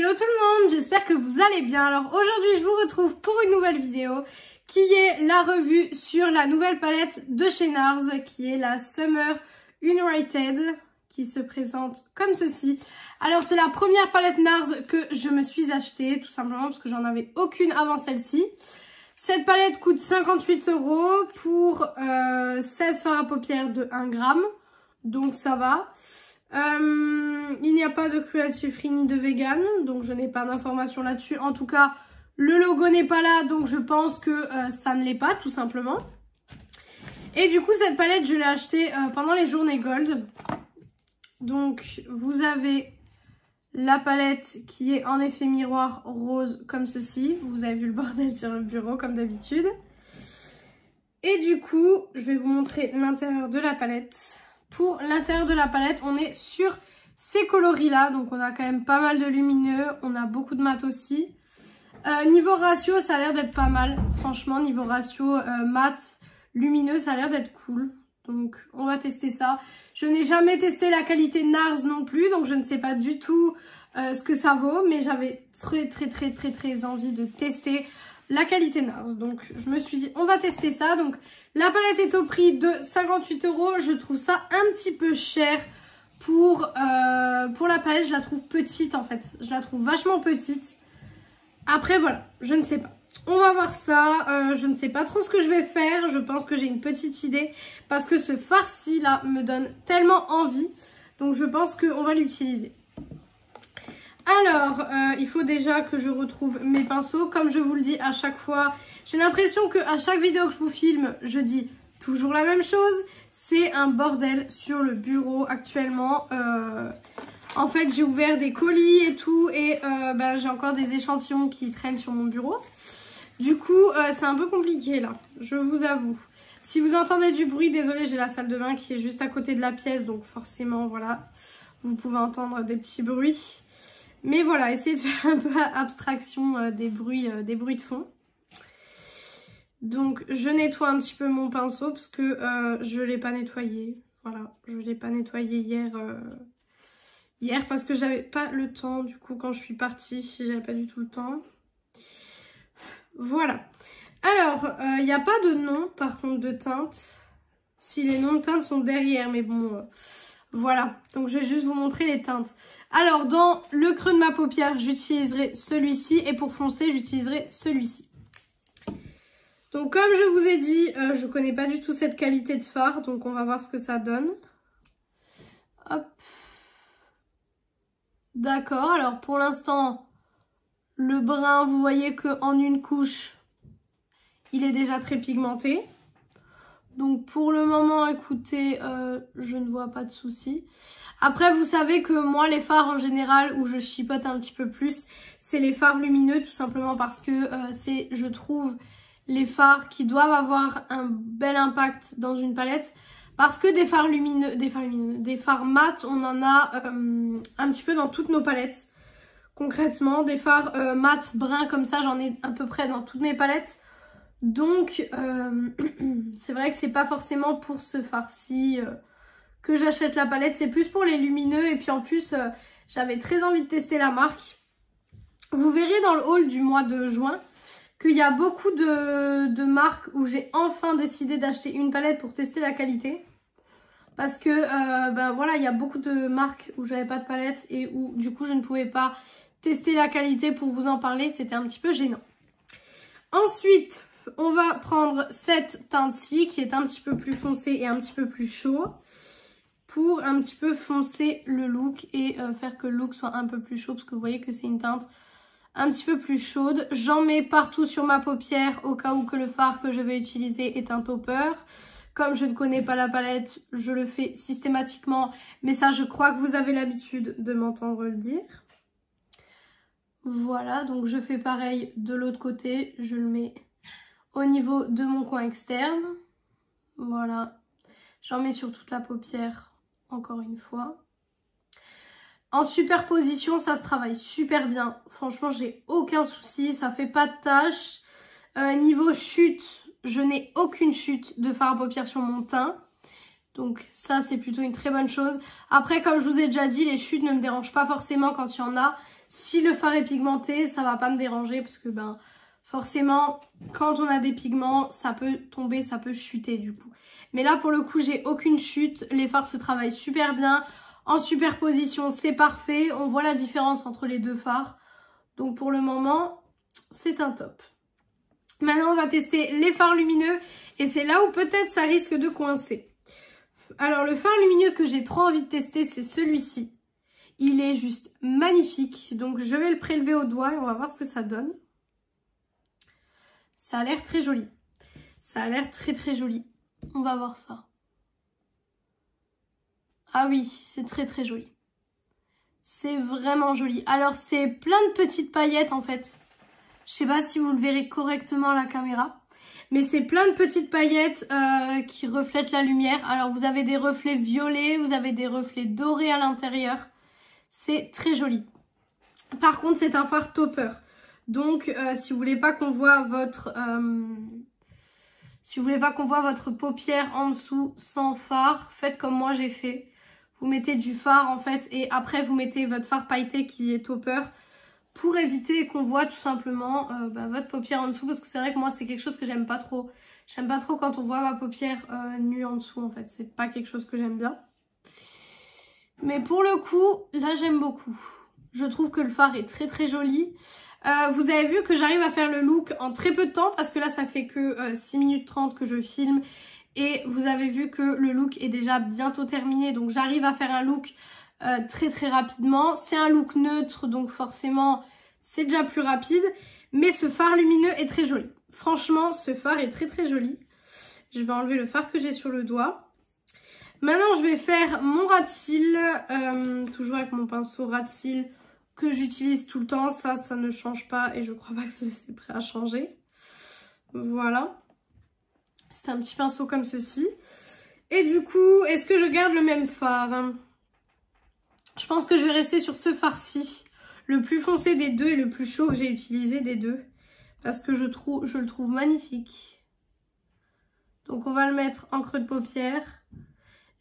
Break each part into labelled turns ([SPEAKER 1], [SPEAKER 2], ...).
[SPEAKER 1] Hello tout le monde, j'espère que vous allez bien. Alors aujourd'hui je vous retrouve pour une nouvelle vidéo qui est la revue sur la nouvelle palette de chez NARS qui est la Summer United qui se présente comme ceci. Alors c'est la première palette NARS que je me suis achetée tout simplement parce que j'en avais aucune avant celle-ci. Cette palette coûte 58 € pour 16 fards à paupières de 1 gramme, donc ça va. Il n'y a pas de cruelty free ni de vegan, donc je n'ai pas d'informations là-dessus. En tout cas, le logo n'est pas là, donc je pense que ça ne l'est pas, tout simplement. Et du coup, cette palette, je l'ai achetée pendant les journées Gold. Donc, vous avez la palette qui est en effet miroir rose comme ceci. Vous avez vu le bordel sur le bureau, comme d'habitude. Et du coup, je vais vous montrer l'intérieur de la palette. Pour l'intérieur de la palette, on est sur ces coloris-là. Donc, on a quand même pas mal de lumineux. On a beaucoup de mat aussi. Niveau ratio, ça a l'air d'être pas mal. Franchement, niveau ratio mat, lumineux, ça a l'air d'être cool. Donc, on va tester ça. Je n'ai jamais testé la qualité NARS non plus. Donc, je ne sais pas du tout ce que ça vaut. Mais j'avais très envie de tester la qualité NARS. Donc, je me suis dit, on va tester ça. Donc, la palette est au prix de 58 €. Je trouve ça un petit peu cher pour la palette. Je la trouve petite en fait. Je la trouve vachement petite. Après, voilà, je ne sais pas. On va voir ça. Je ne sais pas trop ce que je vais faire. Je pense que j'ai une petite idée. Parce que ce farci là me donne tellement envie. Donc, je pense qu'on va l'utiliser. Alors, il faut déjà que je retrouve mes pinceaux. Comme je vous le dis à chaque fois, j'ai l'impression qu'à chaque vidéo que je vous filme, je dis toujours la même chose. C'est un bordel sur le bureau actuellement. En fait, j'ai ouvert des colis et tout. Et j'ai encore des échantillons qui traînent sur mon bureau. Du coup, c'est un peu compliqué là, je vous avoue. Si vous entendez du bruit, désolé, j'ai la salle de bain qui est juste à côté de la pièce. Donc forcément, voilà, vous pouvez entendre des petits bruits. Mais voilà, essayez de faire un peu abstraction des bruits de fond. Donc, je nettoie un petit peu mon pinceau parce que je ne l'ai pas nettoyé. Voilà, je ne l'ai pas nettoyé hier parce que j'avais pas le temps. Du coup, quand je suis partie, j'avais pas du tout le temps. Voilà. Alors, il n'y a pas de nom, par contre, de teinte. Si les noms de teintes sont derrière, mais bon... Voilà, donc je vais juste vous montrer les teintes. Alors, dans le creux de ma paupière, j'utiliserai celui-ci. Et pour foncer, j'utiliserai celui-ci. Donc, comme je vous ai dit, je ne connais pas du tout cette qualité de fard. Donc, on va voir ce que ça donne. Hop. D'accord, alors pour l'instant, le brun, vous voyez qu'en une couche, il est déjà très pigmenté. Donc pour le moment, écoutez, je ne vois pas de souci. Après, vous savez que moi, les fards en général, où je chipote un petit peu plus, c'est les fards lumineux, tout simplement parce que c'est, je trouve, les fards qui doivent avoir un bel impact dans une palette. Parce que des fards lumineux, des fards mat, on en a un petit peu dans toutes nos palettes. Concrètement, des fards mat bruns comme ça, j'en ai à peu près dans toutes mes palettes. Donc, c'est vrai que c'est pas forcément pour ce fard-ci que j'achète la palette. C'est plus pour les lumineux. Et puis en plus, j'avais très envie de tester la marque. Vous verrez dans le haul du mois de juin qu'il y a beaucoup de marques où j'ai enfin décidé d'acheter une palette pour tester la qualité. Parce que, voilà, il y a beaucoup de marques où j'avais pas de palette et où du coup je ne pouvais pas tester la qualité pour vous en parler. C'était un petit peu gênant. Ensuite... on va prendre cette teinte-ci qui est un petit peu plus foncée et un petit peu plus chaud pour un petit peu foncer le look et faire que le look soit un peu plus chaud parce que vous voyez que c'est une teinte un petit peu plus chaude. J'en mets partout sur ma paupière au cas où que le fard que je vais utiliser est un topper. Comme je ne connais pas la palette, je le fais systématiquement, mais ça je crois que vous avez l'habitude de m'entendre le dire. Voilà, donc je fais pareil de l'autre côté, je le mets au niveau de mon coin externe. Voilà. J'en mets sur toute la paupière, encore une fois. En superposition, ça se travaille super bien. Franchement, j'ai aucun souci. Ça fait pas de taches. Niveau chute, je n'ai aucune chute de fard à paupières sur mon teint. Donc ça, c'est plutôt une très bonne chose. Après, comme je vous ai déjà dit, les chutes ne me dérangent pas forcément quand il y en a. Si le fard est pigmenté, ça va pas me déranger parce que ben forcément quand on a des pigments, ça peut tomber, ça peut chuter du coup. Mais là pour le coup j'ai aucune chute, les fards se travaillent super bien. En superposition c'est parfait, on voit la différence entre les deux fards. Donc pour le moment c'est un top. Maintenant on va tester les fards lumineux et c'est là où peut-être ça risque de coincer. Alors le fard lumineux que j'ai trop envie de tester c'est celui-ci. Il est juste magnifique, donc je vais le prélever au doigt et on va voir ce que ça donne. Ça a l'air très joli. Ça a l'air très joli. On va voir ça. Ah oui, c'est très joli. C'est vraiment joli. Alors c'est plein de petites paillettes en fait. Je sais pas si vous le verrez correctement à la caméra. Mais c'est plein de petites paillettes qui reflètent la lumière. Alors vous avez des reflets violets, vous avez des reflets dorés à l'intérieur. C'est très joli. Par contre, c'est un fard topper. Donc, si vous voulez pas qu'on voit votre, paupière en dessous sans fard, faites comme moi j'ai fait. Vous mettez du fard en fait et après vous mettez votre fard pailleté qui est topper pour éviter qu'on voit tout simplement votre paupière en dessous parce que c'est vrai que moi c'est quelque chose que j'aime pas trop. J'aime pas trop quand on voit ma paupière nue en dessous en fait. C'est pas quelque chose que j'aime bien. Mais pour le coup, là j'aime beaucoup. Je trouve que le fard est très joli. Vous avez vu que j'arrive à faire le look en très peu de temps parce que là ça fait que 6 minutes 30 que je filme. Et vous avez vu que le look est déjà bientôt terminé. Donc j'arrive à faire un look très rapidement. C'est un look neutre donc forcément c'est déjà plus rapide. Mais ce fard lumineux est très joli. Franchement ce fard est très joli. Je vais enlever le fard que j'ai sur le doigt. Maintenant, je vais faire mon ras de cils, toujours avec mon pinceau ras de cils que j'utilise tout le temps. Ça ne change pas et je crois pas que c'est prêt à changer. Voilà. C'est un petit pinceau comme ceci. Et du coup, est-ce que je garde le même fard? Je pense que je vais rester sur ce fard-ci. Le plus foncé des deux et le plus chaud que j'ai utilisé des deux. Parce que je le trouve magnifique. Donc on va le mettre en creux de paupière.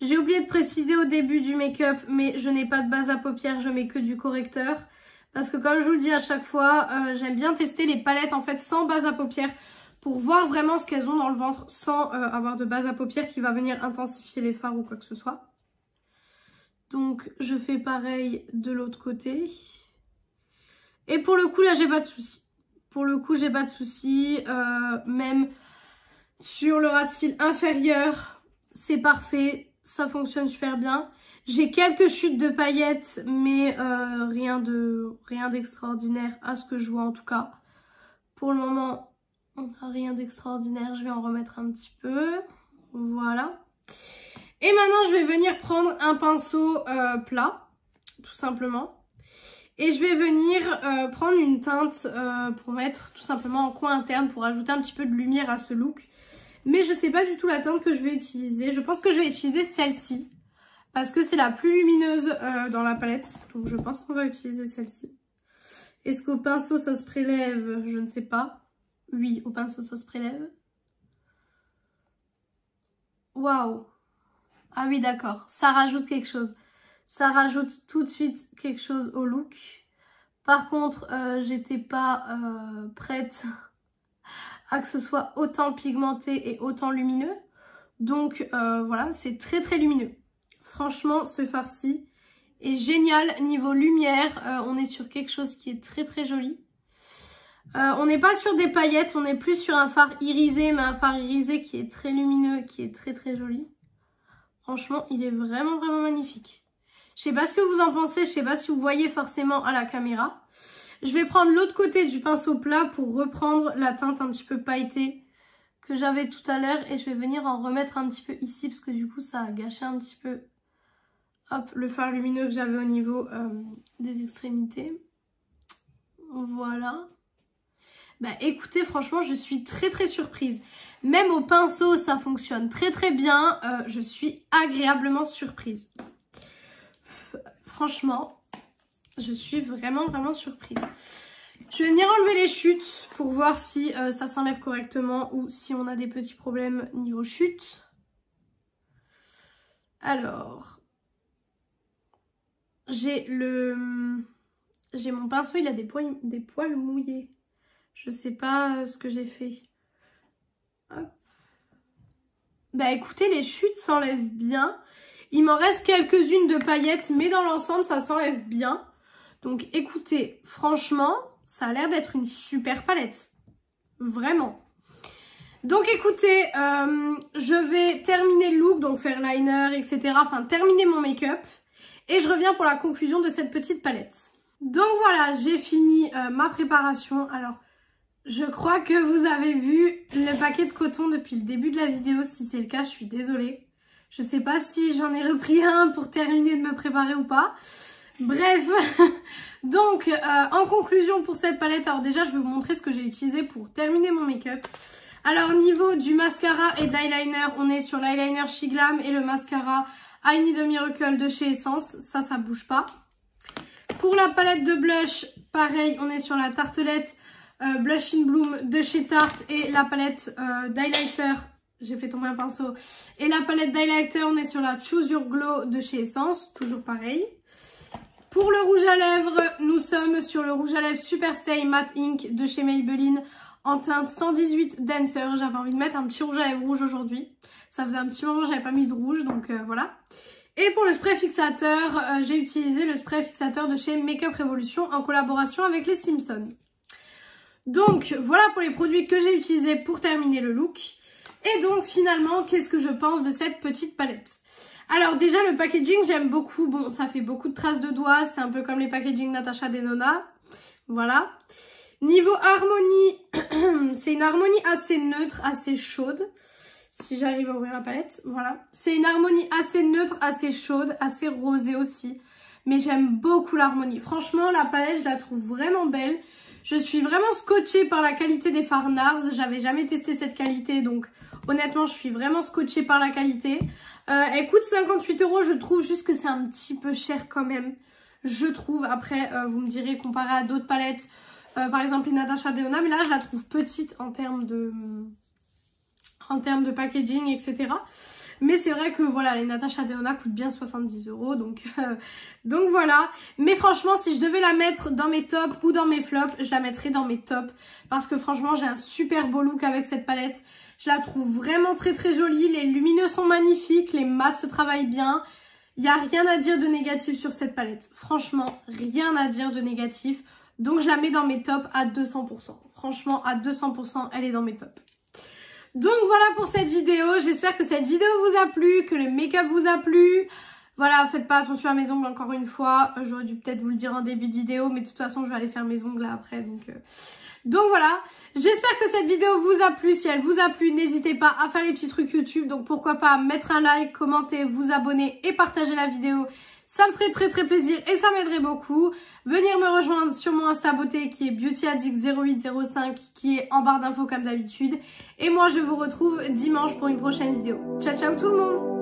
[SPEAKER 1] J'ai oublié de préciser au début du make-up, mais je n'ai pas de base à paupières, je mets que du correcteur. Parce que comme je vous le dis à chaque fois, j'aime bien tester les palettes en fait sans base à paupières pour voir vraiment ce qu'elles ont dans le ventre sans avoir de base à paupières qui va venir intensifier les fards ou quoi que ce soit. Donc je fais pareil de l'autre côté. Et pour le coup là j'ai pas de soucis. Pour le coup j'ai pas de soucis, même sur le ras de cils inférieur, c'est parfait. Ça fonctionne super bien. J'ai quelques chutes de paillettes, mais rien d'extraordinaire à ce que je vois en tout cas. Pour le moment, on n'a rien d'extraordinaire. Je vais en remettre un petit peu. Voilà. Et maintenant, je vais venir prendre un pinceau plat, tout simplement. Et je vais venir prendre une teinte pour mettre tout simplement en coin interne pour ajouter un petit peu de lumière à ce look. Mais je sais pas du tout la teinte que je vais utiliser. Je pense que je vais utiliser celle-ci. Parce que c'est la plus lumineuse dans la palette. Donc je pense qu'on va utiliser celle-ci. Est-ce qu'au pinceau ça se prélève? Je ne sais pas. Oui, au pinceau ça se prélève. Waouh! Ah oui, d'accord. Ça rajoute quelque chose. Ça rajoute tout de suite quelque chose au look. Par contre, j'étais pas prête à que ce soit autant pigmenté et autant lumineux. Donc voilà, c'est très lumineux. Franchement, ce fard-ci est génial niveau lumière. On est sur quelque chose qui est très joli. On n'est pas sur des paillettes, on est plus sur un fard irisé, mais un fard irisé qui est très lumineux, qui est très joli. Franchement, il est vraiment magnifique. Je sais pas ce que vous en pensez, je sais pas si vous voyez forcément à la caméra. Je vais prendre l'autre côté du pinceau plat pour reprendre la teinte un petit peu pailletée que j'avais tout à l'heure. Et je vais venir en remettre un petit peu ici parce que du coup ça a gâché un petit peu le fard lumineux que j'avais au niveau des extrémités. Voilà. Bah écoutez, franchement je suis très surprise. Même au pinceau ça fonctionne très bien. Je suis agréablement surprise. Franchement... je suis vraiment surprise. Je vais venir enlever les chutes pour voir si ça s'enlève correctement ou si on a des petits problèmes niveau chute. Alors, j'ai le J'ai mon pinceau, il a des poils mouillés. Je sais pas ce que j'ai fait. Hop. Bah écoutez, les chutes s'enlèvent bien. Il m'en reste quelques-unes de paillettes, mais dans l'ensemble, ça s'enlève bien. Donc écoutez, franchement, ça a l'air d'être une super palette. Vraiment. Donc écoutez, je vais terminer le look, donc faire liner, etc. Enfin, terminer mon make-up. Et je reviens pour la conclusion de cette petite palette. Donc voilà, j'ai fini ma préparation. Alors, je crois que vous avez vu le paquet de coton depuis le début de la vidéo. Si c'est le cas, je suis désolée. Je sais pas si j'en ai repris un pour terminer de me préparer ou pas. Bref, donc en conclusion pour cette palette, alors déjà je vais vous montrer ce que j'ai utilisé pour terminer mon make-up. Alors au niveau du mascara et de l'eyeliner, on est sur l'eyeliner She Glam et le mascara I Need a Miracle de chez Essence. Ça bouge pas. Pour la palette de blush, pareil, on est sur la tartelette Blush in Bloom de chez Tarte et la palette d'highlighter, j'ai fait tomber un pinceau, et la palette d'highlighter, on est sur la Choose Your Glow de chez Essence, toujours pareil. Pour le rouge à lèvres, nous sommes sur le rouge à lèvres Superstay Matte Ink de chez Maybelline en teinte 118 Dancer. J'avais envie de mettre un petit rouge à lèvres rouge aujourd'hui. Ça faisait un petit moment que j'avais pas mis de rouge, donc voilà. Et pour le spray fixateur, j'ai utilisé le spray fixateur de chez Makeup Revolution en collaboration avec les Simpsons. Donc voilà pour les produits que j'ai utilisés pour terminer le look. Et donc finalement, qu'est-ce que je pense de cette petite palette? Alors déjà le packaging j'aime beaucoup, bon ça fait beaucoup de traces de doigts, c'est un peu comme les packaging Natasha Denona, voilà. Niveau harmonie, c'est une harmonie assez neutre, assez chaude, si j'arrive à ouvrir la palette, voilà. C'est une harmonie assez neutre, assez chaude, assez rosée aussi, mais j'aime beaucoup l'harmonie. Franchement la palette je la trouve vraiment belle, je suis vraiment scotchée par la qualité des fards NARS, j'avais jamais testé cette qualité donc honnêtement je suis vraiment scotchée par la qualité. Elle coûte 58 €, je trouve juste que c'est un petit peu cher quand même, je trouve. Après, vous me direz comparé à d'autres palettes, par exemple les Natasha Denona, mais là je la trouve petite en termes de packaging, etc. Mais c'est vrai que voilà, les Natasha Denona coûtent bien 70 €, donc voilà. Mais franchement, si je devais la mettre dans mes tops ou dans mes flops, je la mettrais dans mes tops. Parce que franchement, j'ai un super beau look avec cette palette. Je la trouve vraiment très très jolie, les lumineux sont magnifiques, les mats se travaillent bien. Il n'y a rien à dire de négatif sur cette palette. Franchement, rien à dire de négatif. Donc je la mets dans mes tops à 200%. Franchement, à 200%, elle est dans mes tops. Donc voilà pour cette vidéo. J'espère que cette vidéo vous a plu, que le make-up vous a plu. Voilà, faites pas attention à mes ongles encore une fois. J'aurais dû peut-être vous le dire en début de vidéo, mais de toute façon, je vais aller faire mes ongles là après. Donc voilà, j'espère que cette vidéo vous a plu. Si elle vous a plu, n'hésitez pas à faire les petits trucs YouTube. Donc pourquoi pas mettre un like, commenter, vous abonner et partager la vidéo. Ça me ferait très très plaisir et ça m'aiderait beaucoup. Venir me rejoindre sur mon Insta beauté qui est beautyaddict0805 qui est en barre d'infos comme d'habitude. Et moi je vous retrouve dimanche pour une prochaine vidéo. Ciao ciao tout le monde!